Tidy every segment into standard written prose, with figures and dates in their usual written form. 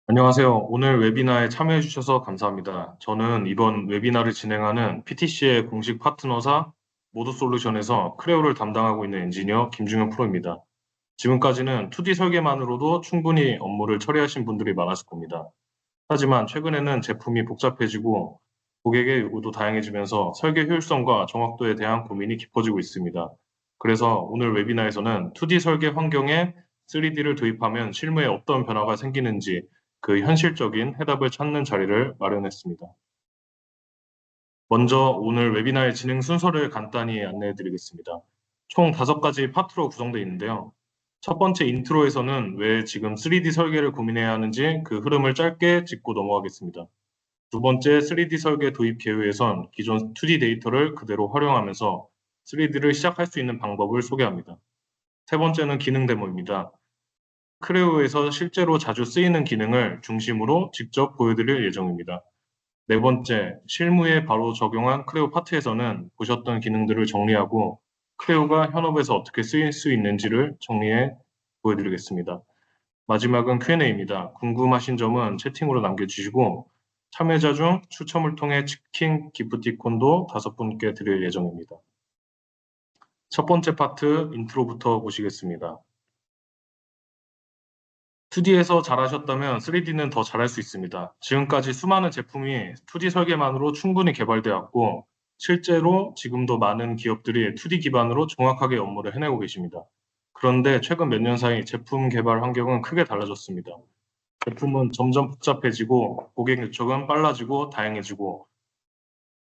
안녕하세요. 오늘 웨비나에 참여해 주셔서 감사합니다. 저는 이번 웨비나를 진행하는 PTC의 공식 파트너사 모두솔루션에서 크레오를 담당하고 있는 엔지니어 김중현 프로입니다. 지금까지는 2D 설계만으로도 충분히 업무를 처리하신 분들이 많았을 겁니다. 하지만 최근에는 제품이 복잡해지고 고객의 요구도 다양해지면서 설계 효율성과 정확도에 대한 고민이 깊어지고 있습니다. 그래서 오늘 웨비나에서는 2D 설계 환경에 3D를 도입하면 실무에 어떤 변화가 생기는지 그 현실적인 해답을 찾는 자리를 마련했습니다. 먼저 오늘 웨비나의 진행 순서를 간단히 안내해 드리겠습니다. 총 5가지 파트로 구성되어 있는데요. 첫 번째 인트로에서는 왜 지금 3D 설계를 고민해야 하는지 그 흐름을 짧게 짚고 넘어가겠습니다. 두 번째 3D 설계 도입 계획에선 기존 2D 데이터를 그대로 활용하면서 3D를 시작할 수 있는 방법을 소개합니다. 세 번째는 기능 데모입니다. 크레오에서 실제로 자주 쓰이는 기능을 중심으로 직접 보여드릴 예정입니다. 네 번째, 실무에 바로 적용한 크레오 파트에서는 보셨던 기능들을 정리하고 크레오가 현업에서 어떻게 쓰일 수 있는지를 정리해 보여드리겠습니다. 마지막은 Q&A입니다. 궁금하신 점은 채팅으로 남겨주시고 참여자 중 추첨을 통해 치킨 기프티콘도 5분께 드릴 예정입니다. 첫 번째 파트 인트로부터 보시겠습니다. 2D에서 잘하셨다면 3D는 더 잘할 수 있습니다. 지금까지 수많은 제품이 2D 설계만으로 충분히 개발되었고 실제로 지금도 많은 기업들이 2D 기반으로 정확하게 업무를 해내고 계십니다. 그런데 최근 몇 년 사이 제품 개발 환경은 크게 달라졌습니다. 제품은 점점 복잡해지고 고객 요청은 빨라지고 다양해지고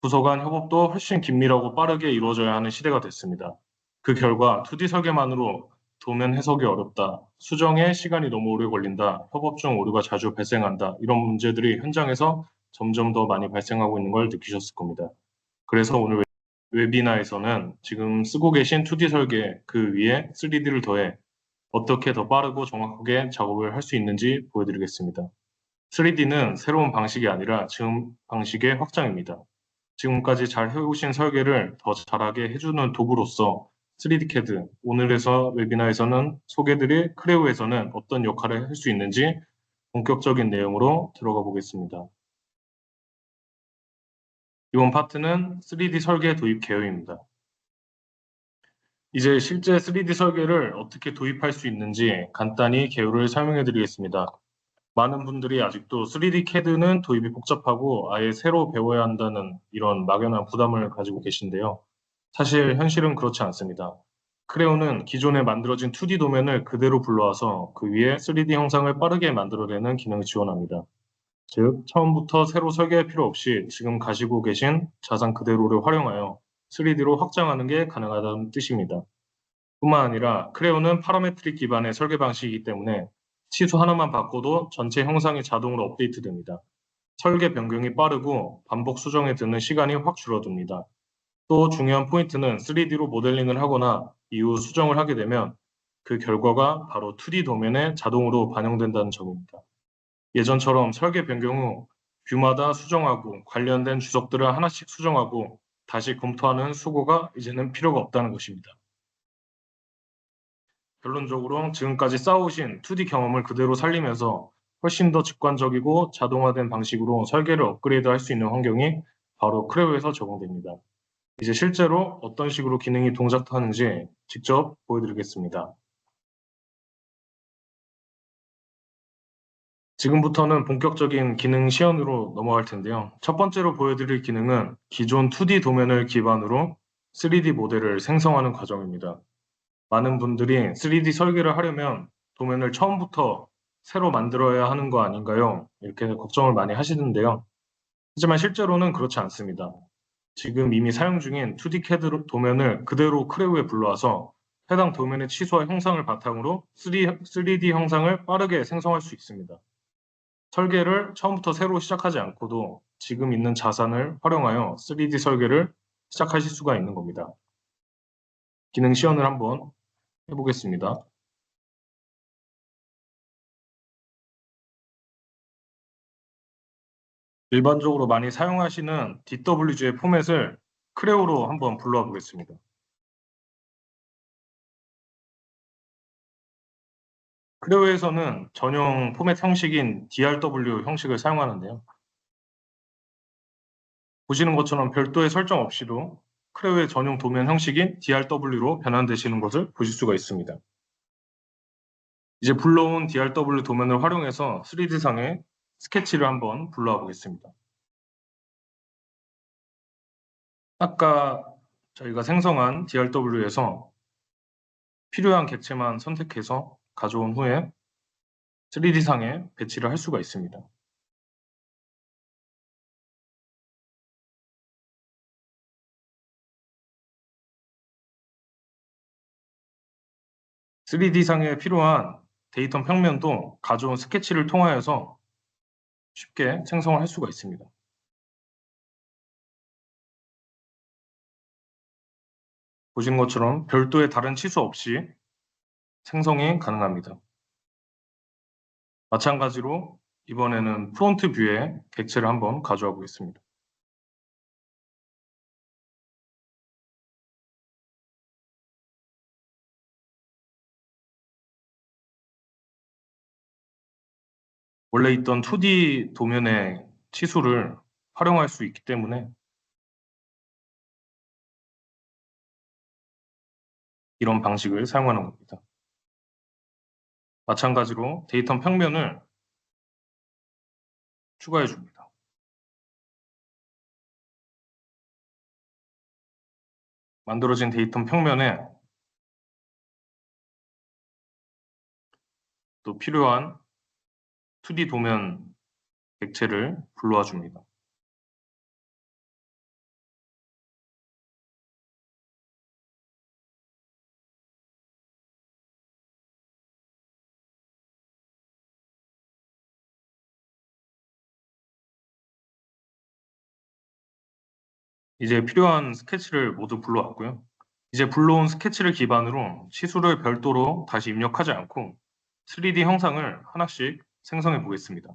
부서 간 협업도 훨씬 긴밀하고 빠르게 이루어져야 하는 시대가 됐습니다. 그 결과 2D 설계만으로 도면 해석이 어렵다, 수정에 시간이 너무 오래 걸린다, 협업 중 오류가 자주 발생한다, 이런 문제들이 현장에서 점점 더 많이 발생하고 있는 걸 느끼셨을 겁니다. 그래서 오늘 웨비나에서는 지금 쓰고 계신 2D 설계 그 위에 3D를 더해 어떻게 더 빠르고 정확하게 작업을 할 수 있는지 보여드리겠습니다. 3D는 새로운 방식이 아니라 지금 방식의 확장입니다. 지금까지 잘 해오신 설계를 더 잘하게 해주는 도구로서 3D CAD, 오늘에서 웨비나에서는 소개드릴 크레오에서는 어떤 역할을 할 수 있는지 본격적인 내용으로 들어가 보겠습니다. 이번 파트는 3D 설계 도입 개요입니다. 이제 실제 3D 설계를 어떻게 도입할 수 있는지 간단히 개요를 설명해 드리겠습니다. 많은 분들이 아직도 3D CAD는 도입이 복잡하고 아예 새로 배워야 한다는 이런 막연한 부담을 가지고 계신데요. 사실 현실은 그렇지 않습니다. 크레오는 기존에 만들어진 2D 도면을 그대로 불러와서 그 위에 3D 형상을 빠르게 만들어내는 기능을 지원합니다. 즉, 처음부터 새로 설계할 필요 없이 지금 가지고 계신 자산 그대로를 활용하여 3D로 확장하는 게 가능하다는 뜻입니다. 뿐만 아니라 크레오는 파라메트릭 기반의 설계 방식이기 때문에 치수 하나만 바꿔도 전체 형상이 자동으로 업데이트됩니다. 설계 변경이 빠르고 반복 수정에 드는 시간이 확 줄어듭니다. 또 중요한 포인트는 3D로 모델링을 하거나 이후 수정을 하게 되면 그 결과가 바로 2D 도면에 자동으로 반영된다는 점입니다. 예전처럼 설계 변경 후 뷰마다 수정하고 관련된 주석들을 하나씩 수정하고 다시 검토하는 수고가 이제는 필요가 없다는 것입니다. 결론적으로 지금까지 쌓아오신 2D 경험을 그대로 살리면서 훨씬 더 직관적이고 자동화된 방식으로 설계를 업그레이드 할 수 있는 환경이 바로 크레오에서 적용됩니다. 이제 실제로 어떤 식으로 기능이 동작하는지 직접 보여드리겠습니다. 지금부터는 본격적인 기능 시연으로 넘어갈 텐데요. 첫 번째로 보여드릴 기능은 기존 2D 도면을 기반으로 3D 모델을 생성하는 과정입니다. 많은 분들이 3D 설계를 하려면 도면을 처음부터 새로 만들어야 하는 거 아닌가요? 이렇게 걱정을 많이 하시는데요. 하지만 실제로는 그렇지 않습니다. 지금 이미 사용 중인 2D CAD 도면을 그대로 크레오에 불러와서 해당 도면의 치수와 형상을 바탕으로 3D 형상을 빠르게 생성할 수 있습니다. 설계를 처음부터 새로 시작하지 않고도 지금 있는 자산을 활용하여 3D 설계를 시작하실 수가 있는 겁니다. 기능 시연을 한번 해보겠습니다. 일반적으로 많이 사용하시는 DWG의 포맷을 크레오로 한번 불러와 보겠습니다. 크레오에서는 전용 포맷 형식인 DRW 형식을 사용하는데요. 보시는 것처럼 별도의 설정 없이도 크레오의 전용 도면 형식인 DRW로 변환되시는 것을 보실 수가 있습니다. 이제 불러온 DRW 도면을 활용해서 3D상의 스케치를 한번 불러와 보겠습니다. 아까 저희가 생성한 DRW에서 필요한 객체만 선택해서 가져온 후에 3D상에 배치를 할 수가 있습니다. (3D상에) 필요한 데이터 평면도 가져온 스케치를 통하여서 쉽게 생성을 할 수가 있습니다. 보시는 것처럼 별도의 다른 치수 없이 생성이 가능합니다. 마찬가지로 이번에는 프론트 뷰에 객체를 한번 가져와 보겠습니다. 원래 있던 2D 도면의 치수를 활용할 수 있기 때문에 이런 방식을 사용하는 겁니다. 마찬가지로 데이터 평면을 추가해 줍니다. 만들어진 데이터 평면에 또 필요한 2D 도면 객체를 불러와 줍니다. 이제 필요한 스케치를 모두 불러왔고요. 이제 불러온 스케치를 기반으로 치수를 별도로 다시 입력하지 않고 3D 형상을 하나씩 생성해 보겠습니다.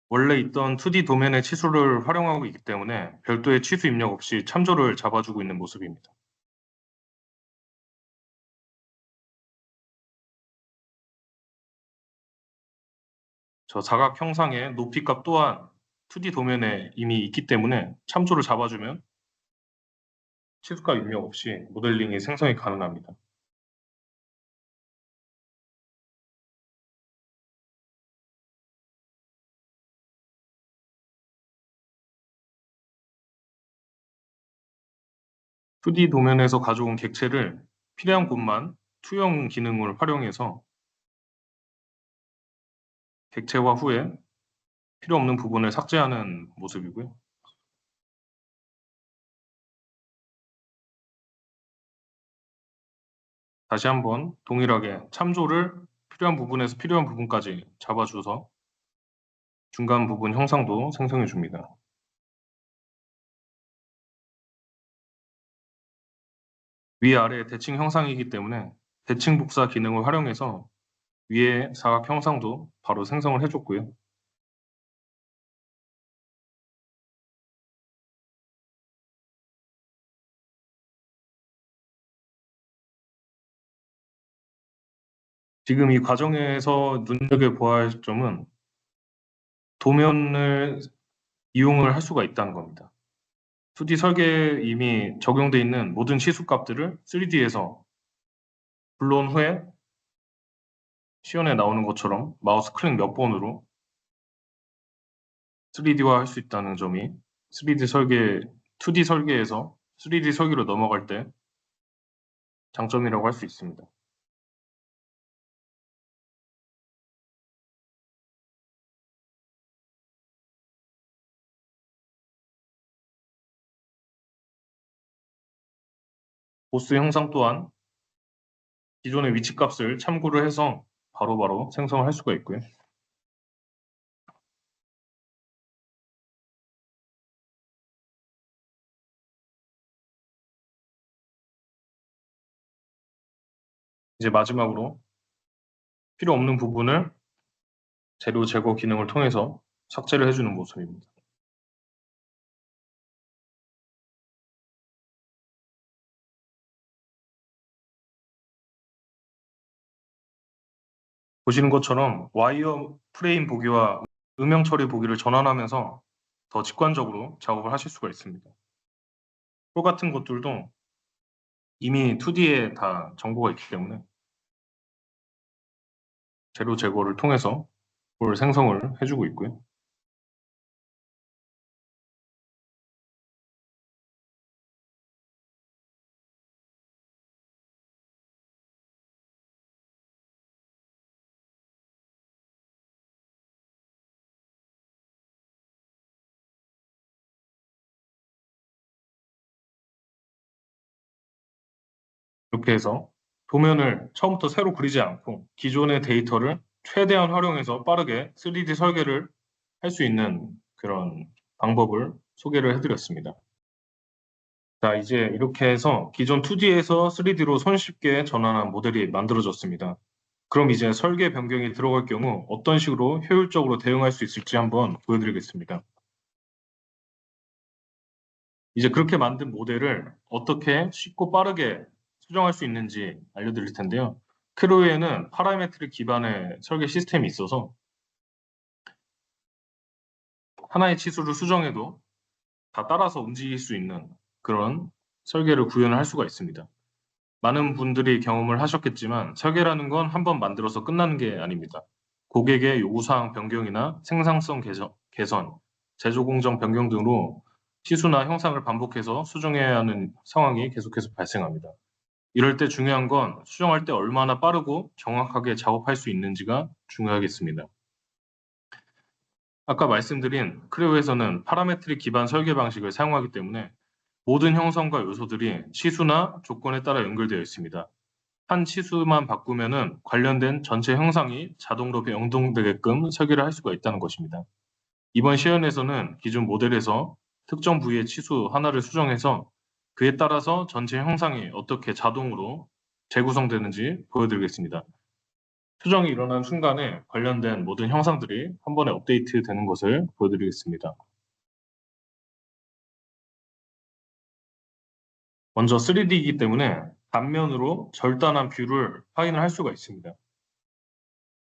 원래 있던 2D 도면의 치수를 활용하고 있기 때문에 별도의 치수 입력 없이 참조를 잡아주고 있는 모습입니다. 저 사각 형상의 높이값 또한 2D 도면에 이미 있기 때문에 참조를 잡아주면 치수값 입력 없이 모델링이 생성이 가능합니다. 2D 도면에서 가져온 객체를 필요한 곳만 투영 기능을 활용해서 객체화 후에 필요 없는 부분을 삭제하는 모습이고요. 다시 한번 동일하게 참조를 필요한 부분에서 필요한 부분까지 잡아줘서 중간 부분 형상도 생성해 줍니다. 위아래 대칭 형상이기 때문에 대칭 복사 기능을 활용해서 위에 사각 형상도 바로 생성을 해줬고요. 지금 이 과정에서 눈여겨보아야 할 점은 도면을 이용을 할 수가 있다는 겁니다. 2D 설계에 이미 적용돼 있는 모든 치수값들을 3D에서 불러온 후에 시연에 나오는 것처럼 마우스 클릭 몇 번으로 3D화 할 수 있다는 점이 3D 설계, 2D 설계에서 3D 설계로 넘어갈 때 장점이라고 할 수 있습니다. 보스 형상 또한 기존의 위치값을 참고를 해서 바로바로 생성을 할 수가 있고요. 이제 마지막으로 필요 없는 부분을 재료 제거 기능을 통해서 삭제를 해주는 모습입니다. 보시는 것처럼 와이어 프레임 보기와 음영 처리 보기를 전환하면서 더 직관적으로 작업을 하실 수가 있습니다. 표 같은 것들도 이미 2D에 다 정보가 있기 때문에 재료 제거를 통해서 볼 생성을 해주고 있고요. 이렇게 해서 도면을 처음부터 새로 그리지 않고 기존의 데이터를 최대한 활용해서 빠르게 3D 설계를 할 수 있는 그런 방법을 소개를 해드렸습니다. 자, 이제 이렇게 해서 기존 2D에서 3D로 손쉽게 전환한 모델이 만들어졌습니다. 그럼 이제 설계 변경이 들어갈 경우 어떤 식으로 효율적으로 대응할 수 있을지 한번 보여드리겠습니다. 이제 그렇게 만든 모델을 어떻게 쉽고 빠르게 수정할 수 있는지 알려드릴 텐데요. 크루에는 파라메트릭 기반의 설계 시스템이 있어서 하나의 치수를 수정해도 다 따라서 움직일 수 있는 그런 설계를 구현을 할 수가 있습니다. 많은 분들이 경험을 하셨겠지만 설계라는 건 한번 만들어서 끝나는 게 아닙니다. 고객의 요구사항 변경이나 생산성 개선, 제조 공정 변경 등으로 치수나 형상을 반복해서 수정해야 하는 상황이 계속해서 발생합니다. 이럴 때 중요한 건 수정할 때 얼마나 빠르고 정확하게 작업할 수 있는지가 중요하겠습니다. 아까 말씀드린 크레오에서는 파라메트릭 기반 설계 방식을 사용하기 때문에 모든 형성과 요소들이 치수나 조건에 따라 연결되어 있습니다. 한 치수만 바꾸면은 관련된 전체 형상이 자동으로 변동되게끔 설계를 할 수가 있다는 것입니다. 이번 시연에서는 기존 모델에서 특정 부위의 치수 하나를 수정해서 그에 따라서 전체 형상이 어떻게 자동으로 재구성되는지 보여드리겠습니다. 수정이 일어난 순간에 관련된 모든 형상들이 한 번에 업데이트 되는 것을 보여드리겠습니다. 먼저 3D이기 때문에 단면으로 절단한 뷰를 확인을 할 수가 있습니다.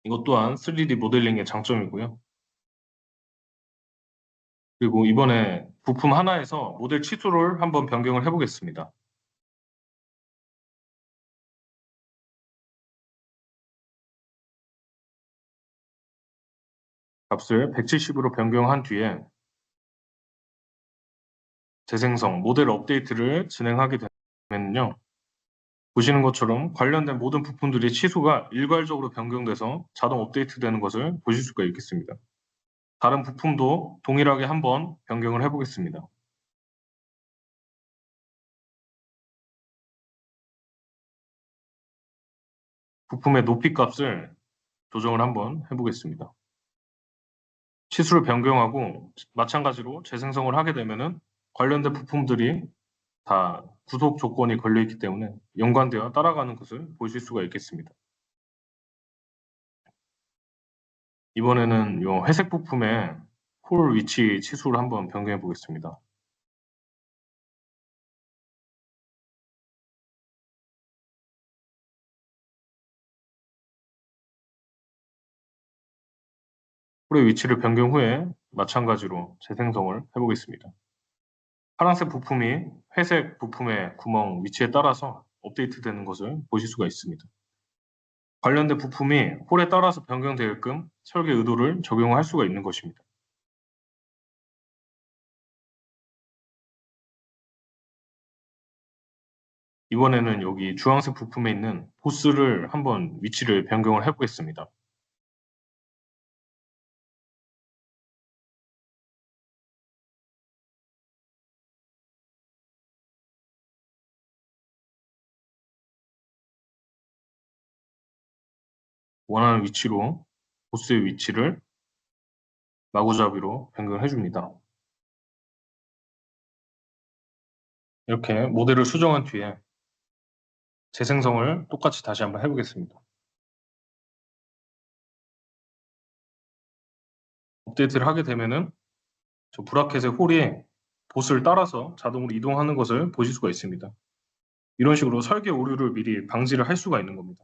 이것 또한 3D 모델링의 장점이고요. 그리고 이번에 부품 하나에서 모델 치수를 한번 변경을 해보겠습니다. 값을 170으로 변경한 뒤에 재생성, 모델 업데이트를 진행하게 되면요. 보시는 것처럼 관련된 모든 부품들의 치수가 일괄적으로 변경돼서 자동 업데이트 되는 것을 보실 수가 있겠습니다. 다른 부품도 동일하게 한번 변경을 해보겠습니다. 부품의 높이 값을 조정을 한번 해보겠습니다. 치수를 변경하고 마찬가지로 재생성을 하게 되면은 관련된 부품들이 다 구속 조건이 걸려 있기 때문에 연관되어 따라가는 것을 보실 수가 있겠습니다. 이번에는 이 회색 부품의 홀 위치 치수를 한번 변경해 보겠습니다. 홀의 위치를 변경 후에 마찬가지로 재생성을 해보겠습니다. 파란색 부품이 회색 부품의 구멍 위치에 따라서 업데이트 되는 것을 보실 수가 있습니다. 관련된 부품이 홀에 따라서 변경되게끔 설계 의도를 적용할 수가 있는 것입니다. 이번에는 여기 주황색 부품에 있는 보스를 한번 위치를 변경을 해보겠습니다. 원하는 위치로 보스의 위치를 마구잡이로 변경해 줍니다. 이렇게 모델을 수정한 뒤에 재생성을 똑같이 다시 한번 해보겠습니다. 업데이트를 하게 되면은 저 브라켓의 홀이 봇을 따라서 자동으로 이동하는 것을 보실 수가 있습니다. 이런 식으로 설계 오류를 미리 방지를 할 수가 있는 겁니다.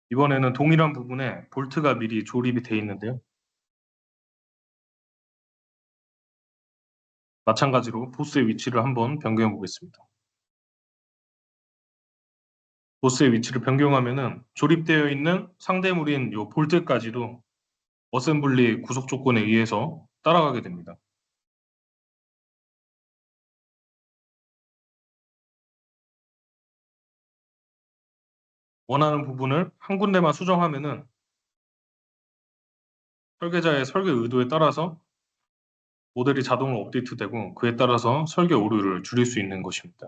이번에는 동일한 부분에 볼트가 미리 조립이 되어 있는데요. 마찬가지로 보스의 위치를 한번 변경해 보겠습니다. 보스의 위치를 변경하면은 조립되어 있는 상대물인 이 볼트까지도 어셈블리 구속 조건에 의해서 따라가게 됩니다. 원하는 부분을 한 군데만 수정하면은 설계자의 설계 의도에 따라서 모델이 자동으로 업데이트되고 그에 따라서 설계 오류를 줄일 수 있는 것입니다.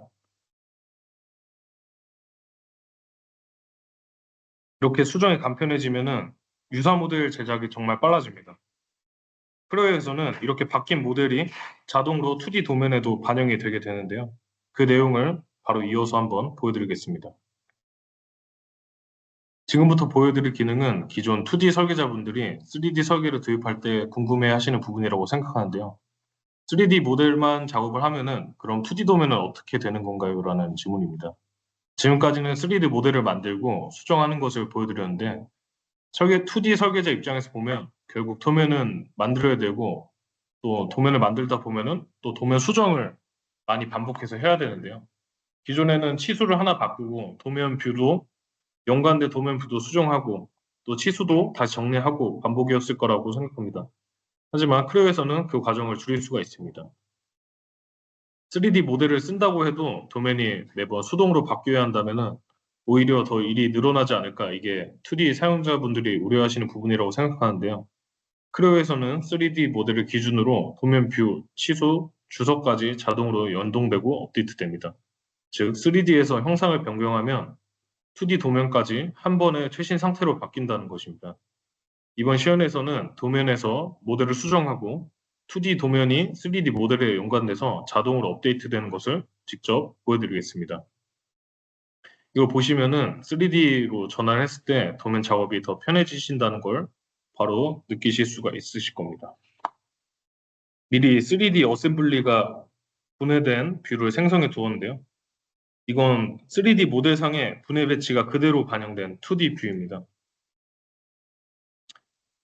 이렇게 수정이 간편해지면은 유사 모델 제작이 정말 빨라집니다. 프로에서는 이렇게 바뀐 모델이 자동으로 2D 도면에도 반영이 되게 되는데요. 그 내용을 바로 이어서 한번 보여드리겠습니다. 지금부터 보여드릴 기능은 기존 2D 설계자분들이 3D 설계를 도입할 때 궁금해하시는 부분이라고 생각하는데요. 3D 모델만 작업을 하면은 그럼 2D 도면은 어떻게 되는 건가요? 라는 질문입니다. 지금까지는 3D 모델을 만들고 수정하는 것을 보여드렸는데 2D 설계자 입장에서 보면 결국 도면은 만들어야 되고 또 도면을 만들다 보면은 또 도면 수정을 많이 반복해서 해야 되는데요. 기존에는 치수를 하나 바꾸고 도면 뷰도 연관된 도면 뷰도 수정하고 또 치수도 다시 정리하고 반복이었을 거라고 생각합니다. 하지만 크레오에서는 그 과정을 줄일 수가 있습니다. 3D 모델을 쓴다고 해도 도면이 매번 수동으로 바뀌어야 한다면은 오히려 더 일이 늘어나지 않을까 이게 2D 사용자분들이 우려하시는 부분이라고 생각하는데요. 크레오에서는 3D 모델을 기준으로 도면 뷰, 치수, 주석까지 자동으로 연동되고 업데이트됩니다. 즉 3D에서 형상을 변경하면 2D 도면까지 한 번에 최신 상태로 바뀐다는 것입니다. 이번 시연에서는 도면에서 모델을 수정하고 2D 도면이 3D 모델에 연관돼서 자동으로 업데이트되는 것을 직접 보여드리겠습니다. 이거 보시면은 3D로 전환을 했을 때 도면 작업이 더 편해지신다는 걸 바로 느끼실 수가 있으실 겁니다. 미리 3D 어셈블리가 분해된 뷰를 생성해 두었는데요. 이건 3D 모델상의 분해 배치가 그대로 반영된 2D 뷰입니다.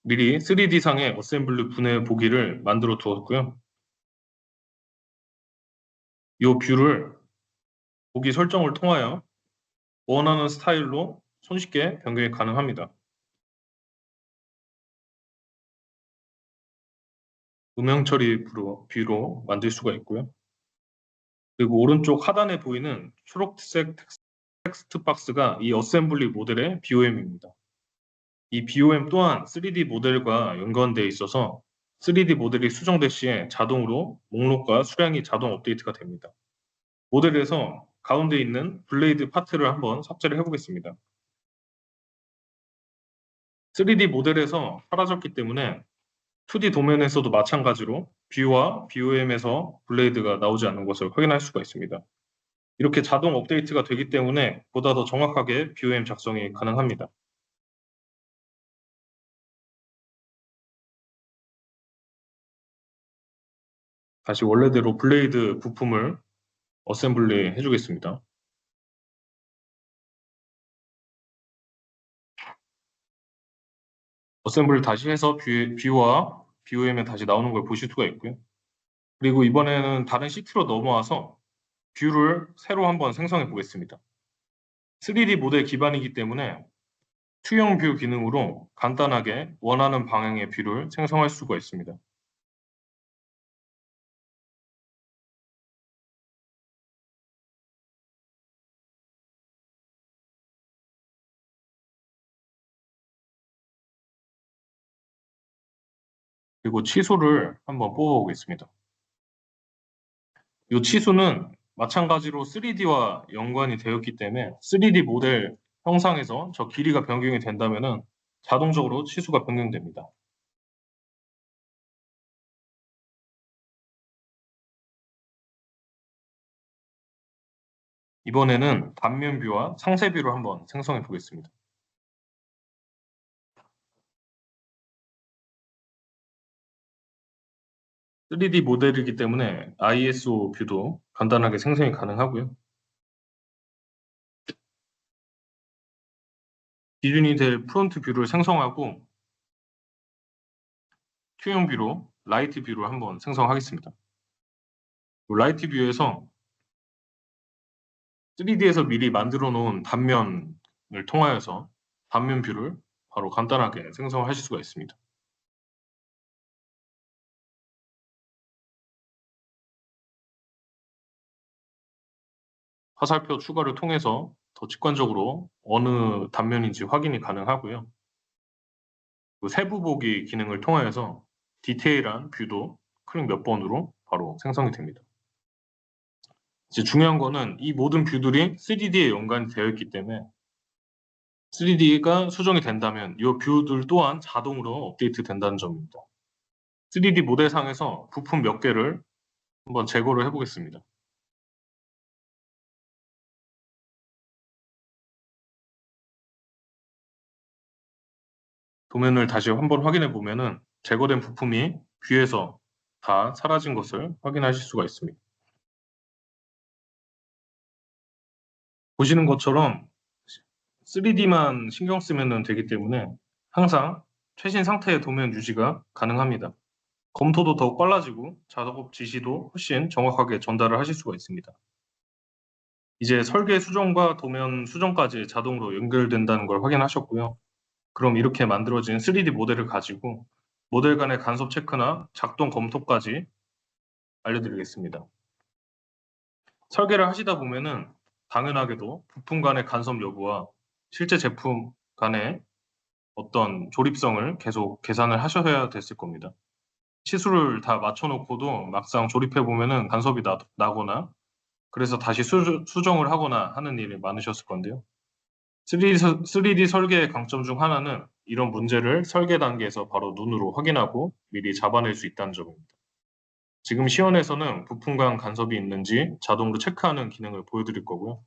미리 3D상의 어셈블리 분해 보기를 만들어 두었고요. 이 뷰를 보기 설정을 통하여 원하는 스타일로 손쉽게 변경이 가능합니다. 음영 처리 뷰로 만들 수가 있고요. 그리고 오른쪽 하단에 보이는 초록색 텍스트 박스가 이 어셈블리 모델의 BOM입니다. 이 BOM 또한 3D 모델과 연관되어 있어서 3D 모델이 수정될 시에 자동으로 목록과 수량이 자동 업데이트가 됩니다. 모델에서 가운데 있는 블레이드 파트를 한번 삭제를 해보겠습니다. 3D 모델에서 사라졌기 때문에 2D 도면에서도 마찬가지로 뷰와 BOM에서 블레이드가 나오지 않는 것을 확인할 수가 있습니다. 이렇게 자동 업데이트가 되기 때문에 보다 더 정확하게 BOM 작성이 가능합니다. 다시 원래대로 블레이드 부품을 어셈블리 해주겠습니다. 어셈블리 다시 해서 뷰와 BOM에 다시 나오는 걸 보실 수가 있고요. 그리고 이번에는 다른 시트로 넘어와서 뷰를 새로 한번 생성해 보겠습니다. 3D 모델 기반이기 때문에 투영 뷰 기능으로 간단하게 원하는 방향의 뷰를 생성할 수가 있습니다. 그리고 치수를 한번 뽑아보겠습니다. 이 치수는 마찬가지로 3D와 연관이 되었기 때문에 3D 모델 형상에서 저 길이가 변경이 된다면 자동적으로 치수가 변경됩니다. 이번에는 단면 뷰와 상세 뷰를 한번 생성해 보겠습니다. 3D 모델이기 때문에 ISO 뷰도 간단하게 생성이 가능하고요. 기준이 될 프론트 뷰를 생성하고 투영 뷰로 라이트 뷰로 한번 생성하겠습니다. 라이트 뷰에서 3D에서 미리 만들어 놓은 단면을 통하여서 단면 뷰를 바로 간단하게 생성하실 수가 있습니다. 화살표 추가를 통해서 더 직관적으로 어느 단면인지 확인이 가능하고요. 세부 보기 기능을 통하여서 디테일한 뷰도 클릭 몇 번으로 바로 생성이 됩니다. 이제 중요한 거는 이 모든 뷰들이 3D에 연관이 되어 있기 때문에 3D가 수정이 된다면 이 뷰들 또한 자동으로 업데이트 된다는 점입니다. 3D 모델상에서 부품 몇 개를 한번 제거를 해보겠습니다. 도면을 다시 한번 확인해 보면은 제거된 부품이 뷰에서 다 사라진 것을 확인하실 수가 있습니다. 보시는 것처럼 3D만 신경 쓰면 되기 때문에 항상 최신 상태의 도면 유지가 가능합니다. 검토도 더욱 빨라지고 작업 지시도 훨씬 정확하게 전달을 하실 수가 있습니다. 이제 설계 수정과 도면 수정까지 자동으로 연결된다는 걸 확인하셨고요. 그럼 이렇게 만들어진 3D 모델을 가지고 모델 간의 간섭 체크나 작동 검토까지 알려드리겠습니다. 설계를 하시다 보면은 당연하게도 부품 간의 간섭 여부와 실제 제품 간의 어떤 조립성을 계속 계산을 하셔야 됐을 겁니다. 치수를 다 맞춰놓고도 막상 조립해 보면은 간섭이 나거나 그래서 다시 수정을 하거나 하는 일이 많으셨을 건데요. 3D 설계의 강점 중 하나는 이런 문제를 설계 단계에서 바로 눈으로 확인하고 미리 잡아낼 수 있다는 점입니다. 지금 시연에서는 부품 간 간섭이 있는지 자동으로 체크하는 기능을 보여드릴 거고요.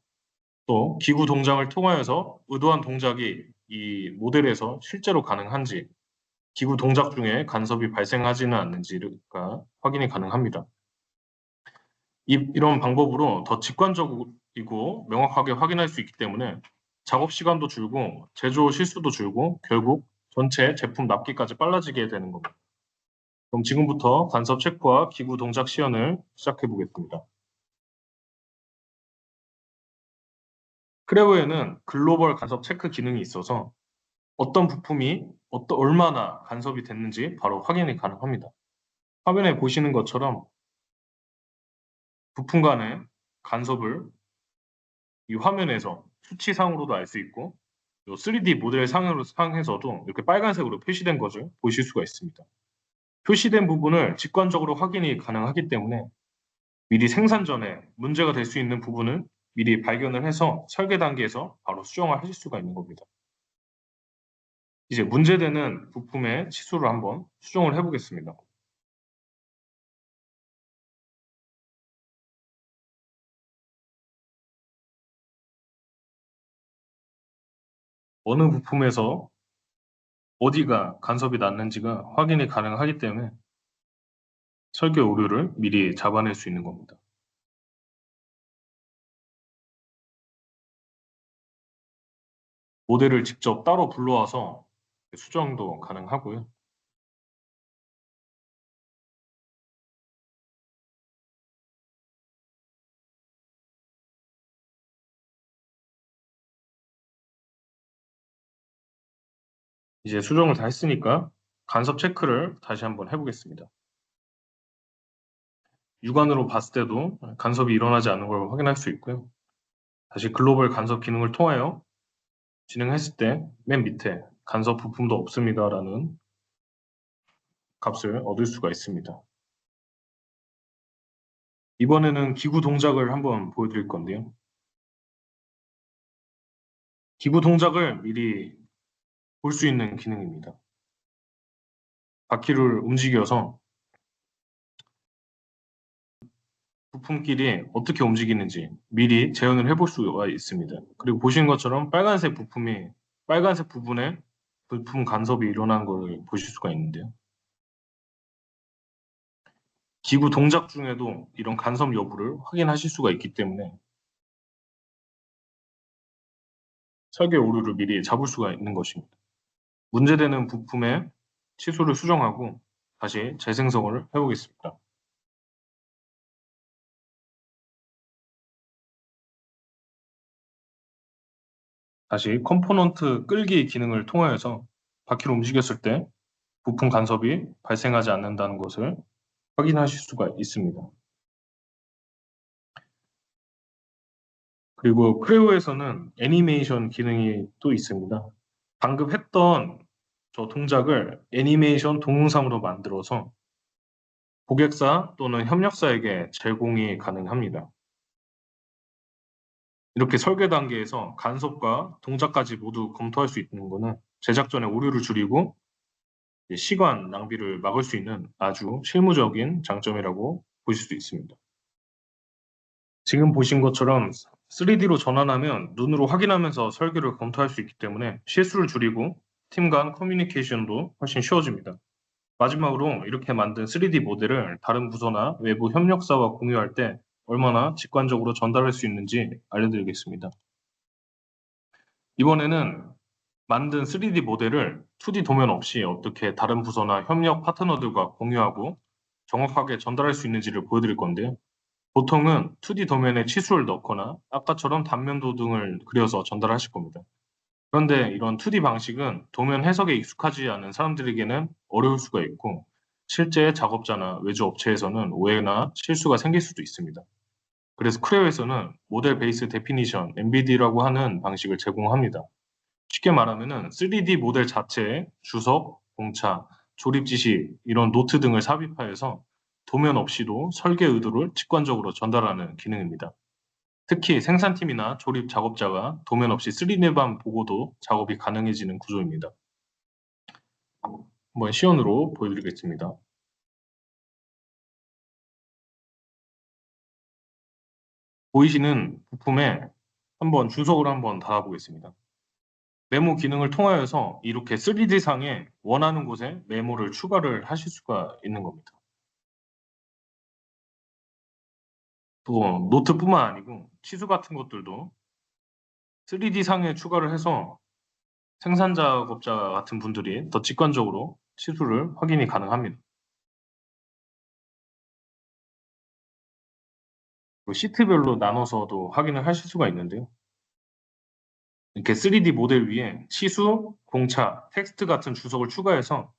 또 기구 동작을 통하여서 의도한 동작이 이 모델에서 실제로 가능한지 기구 동작 중에 간섭이 발생하지는 않는지가 확인이 가능합니다. 이런 방법으로 더 직관적이고 명확하게 확인할 수 있기 때문에 작업 시간도 줄고 제조 실수도 줄고 결국 전체 제품 납기까지 빨라지게 되는 겁니다. 그럼 지금부터 간섭 체크와 기구 동작 시연을 시작해 보겠습니다. 크레오에는 글로벌 간섭 체크 기능이 있어서 어떤 부품이 얼마나 간섭이 됐는지 바로 확인이 가능합니다. 화면에 보시는 것처럼 부품 간의 간섭을 이 화면에서 수치상으로도 알 수 있고 3D 모델 상에서도 이렇게 빨간색으로 표시된 것을 보실 수가 있습니다. 표시된 부분을 직관적으로 확인이 가능하기 때문에 미리 생산 전에 문제가 될 수 있는 부분을 미리 발견을 해서 설계 단계에서 바로 수정을 하실 수가 있는 겁니다. 이제 문제되는 부품의 치수를 한번 수정을 해보겠습니다. 어느 부품에서 어디가 간섭이 났는지가 확인이 가능하기 때문에 설계 오류를 미리 잡아낼 수 있는 겁니다. 모델을 직접 따로 불러와서 수정도 가능하고요. 이제 수정을 다 했으니까 간섭 체크를 다시 한번 해보겠습니다. 육안으로 봤을 때도 간섭이 일어나지 않는 걸 확인할 수 있고요. 다시 글로벌 간섭 기능을 통하여 진행했을 때 맨 밑에 간섭 부품도 없습니다라는 값을 얻을 수가 있습니다. 이번에는 기구 동작을 한번 보여드릴 건데요. 기구 동작을 미리 볼 수 있는 기능입니다. 바퀴를 움직여서 부품끼리 어떻게 움직이는지 미리 재현을 해볼 수가 있습니다. 그리고 보시는 것처럼 빨간색 부분에 부품 간섭이 일어난 걸 보실 수가 있는데요. 기구 동작 중에도 이런 간섭 여부를 확인하실 수가 있기 때문에 설계 오류를 미리 잡을 수가 있는 것입니다. 문제되는 부품의 치수를 수정하고 다시 재생성을 해보겠습니다. 다시 컴포넌트 끌기 기능을 통하여서 바퀴를 움직였을 때 부품 간섭이 발생하지 않는다는 것을 확인하실 수가 있습니다. 그리고 크레오에서는 애니메이션 기능이 또 있습니다. 방금 했던 저 동작을 애니메이션 동영상으로 만들어서 고객사 또는 협력사에게 제공이 가능합니다. 이렇게 설계 단계에서 간섭과 동작까지 모두 검토할 수 있는 것은 제작 전에 오류를 줄이고 시간 낭비를 막을 수 있는 아주 실무적인 장점이라고 보실 수 있습니다. 지금 보신 것처럼 3D로 전환하면 눈으로 확인하면서 설계를 검토할 수 있기 때문에 실수를 줄이고 팀 간 커뮤니케이션도 훨씬 쉬워집니다. 마지막으로 이렇게 만든 3D 모델을 다른 부서나 외부 협력사와 공유할 때 얼마나 직관적으로 전달할 수 있는지 알려드리겠습니다. 이번에는 만든 3D 모델을 2D 도면 없이 어떻게 다른 부서나 협력 파트너들과 공유하고 정확하게 전달할 수 있는지를 보여드릴 건데요. 보통은 2D 도면에 치수를 넣거나 아까처럼 단면도 등을 그려서 전달하실 겁니다. 그런데 이런 2D 방식은 도면 해석에 익숙하지 않은 사람들에게는 어려울 수가 있고 실제 작업자나 외주 업체에서는 오해나 실수가 생길 수도 있습니다. 그래서 크레오에서는 모델 베이스 데피니션, MBD라고 하는 방식을 제공합니다. 쉽게 말하면은 3D 모델 자체에 주석, 공차, 조립 지시, 이런 노트 등을 삽입하여서 도면 없이도 설계 의도를 직관적으로 전달하는 기능입니다. 특히 생산팀이나 조립 작업자가 도면 없이 3D만 보고도 작업이 가능해지는 구조입니다. 한번 시연으로 보여드리겠습니다. 보이시는 부품에 한번 주석을 한번 달아보겠습니다. 메모 기능을 통하여서 이렇게 3D상에 원하는 곳에 메모를 추가를 하실 수가 있는 겁니다. 또 노트뿐만 아니고 치수 같은 것들도 3D상에 추가를 해서 생산 작업자 같은 분들이 더 직관적으로 치수를 확인이 가능합니다. 시트별로 나눠서도 확인을 하실 수가 있는데요. 이렇게 3D 모델 위에 치수, 공차, 텍스트 같은 주석을 추가해서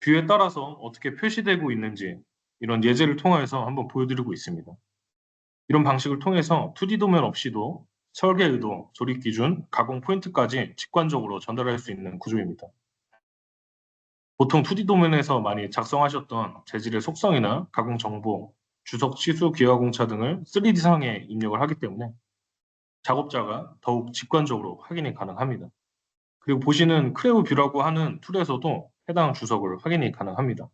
뷰에 따라서 어떻게 표시되고 있는지 이런 예제를 통해서 한번 보여드리고 있습니다. 이런 방식을 통해서 2D 도면 없이도 설계 의도, 조립 기준, 가공 포인트까지 직관적으로 전달할 수 있는 구조입니다. 보통 2D 도면에서 많이 작성하셨던 재질의 속성이나 가공 정보, 주석, 치수, 기화 공차 등을 3D상에 입력을 하기 때문에 작업자가 더욱 직관적으로 확인이 가능합니다. 그리고 보시는 크레오 뷰라고 하는 툴에서도 해당 주석을 확인이 가능합니다.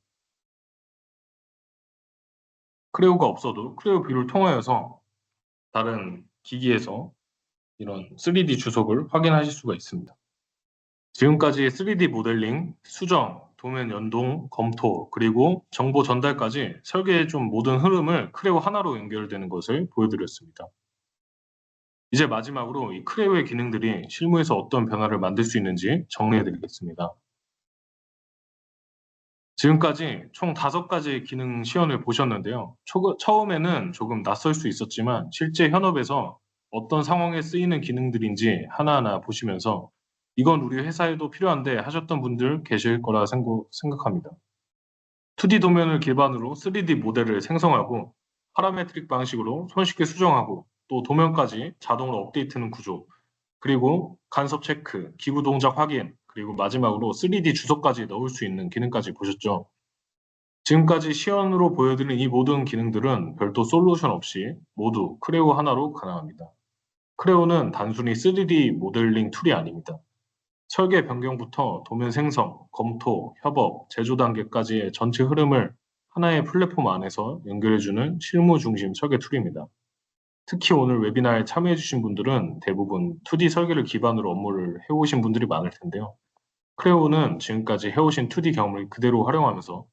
크레오가 없어도 크레오 뷰를 통하여서 다른 기기에서 이런 3D 주석을 확인하실 수가 있습니다. 지금까지 3D 모델링, 수정, 도면 연동, 검토, 그리고 정보 전달까지 설계의 좀 모든 흐름을 크레오 하나로 연결되는 것을 보여드렸습니다. 이제 마지막으로 이 크레오의 기능들이 실무에서 어떤 변화를 만들 수 있는지 정리해드리겠습니다. 지금까지 총 5가지 기능 시연을 보셨는데요. 처음에는 조금 낯설 수 있었지만 실제 현업에서 어떤 상황에 쓰이는 기능들인지 하나하나 보시면서 이건 우리 회사에도 필요한데 하셨던 분들 계실 거라 생각합니다. 2D 도면을 기반으로 3D 모델을 생성하고 파라메트릭 방식으로 손쉽게 수정하고 또 도면까지 자동으로 업데이트하는 구조, 그리고 간섭 체크, 기구 동작 확인, 그리고 마지막으로 3D 주석까지 넣을 수 있는 기능까지 보셨죠. 지금까지 시연으로 보여드린 이 모든 기능들은 별도 솔루션 없이 모두 크레오 하나로 가능합니다. 크레오는 단순히 3D 모델링 툴이 아닙니다. 설계 변경부터 도면 생성, 검토, 협업, 제조 단계까지의 전체 흐름을 하나의 플랫폼 안에서 연결해주는 실무 중심 설계 툴입니다. 특히 오늘 웨비나에 참여해주신 분들은 대부분 2D 설계를 기반으로 업무를 해오신 분들이 많을 텐데요. 크레오는 지금까지 해오신 2D 경험을 그대로 활용하면서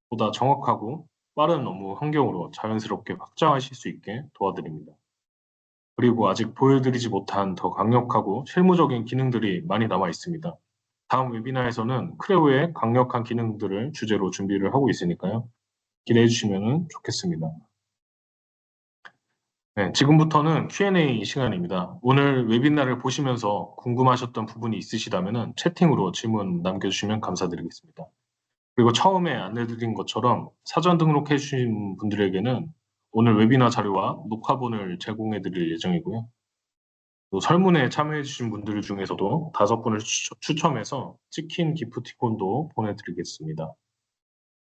보다 정확하고 빠른 업무 환경으로 자연스럽게 확장하실 수 있게 도와드립니다. 그리고 아직 보여드리지 못한 더 강력하고 실무적인 기능들이 많이 남아 있습니다. 다음 웨비나에서는 크레오의 강력한 기능들을 주제로 준비를 하고 있으니까요. 기대해 주시면 좋겠습니다. 네, 지금부터는 Q&A 시간입니다. 오늘 웨비나를 보시면서 궁금하셨던 부분이 있으시다면 채팅으로 질문 남겨주시면 감사드리겠습니다. 그리고 처음에 안내드린 것처럼 사전 등록해 주신 분들에게는 오늘 웨비나 자료와 녹화본을 제공해 드릴 예정이고요. 또 설문에 참여해 주신 분들 중에서도 5분을 추첨해서 치킨 기프티콘도 보내드리겠습니다.